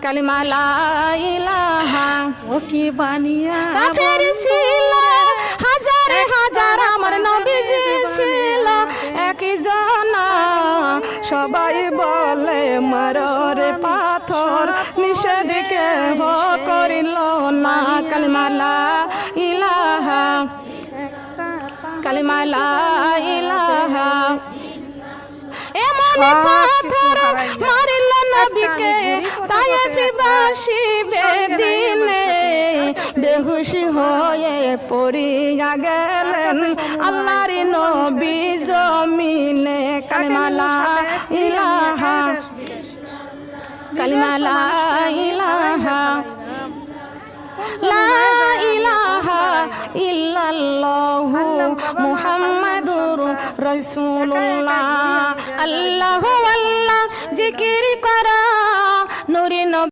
কালিমা লা ইলাহা। ও কি বানিয়া কাফের ছিল হাজারে হাজার, আমার নবীজি ছিল একই জনা। সবাই বলে মাররে পাথর, নিষেধ কেহ করিল না। কালিমা লা ইলাহা, কালিমা লা ইলাহা। এমন পাথর মারিল নবীকে, তায়েফবাসী বেদিনে বেহুশি হয়ে পড়িয়া গেলেন আল্লাহর নবী জমিনে। কালিমা লা ইলাহা, কালিমা লা ইলাহা, লা ইলাহা ইল্লাল্লাহু মুহাম্মাদুর রাসূলুল্লাহ। আল্লাহু আল্লাহ জিকির করা, নূরে নবী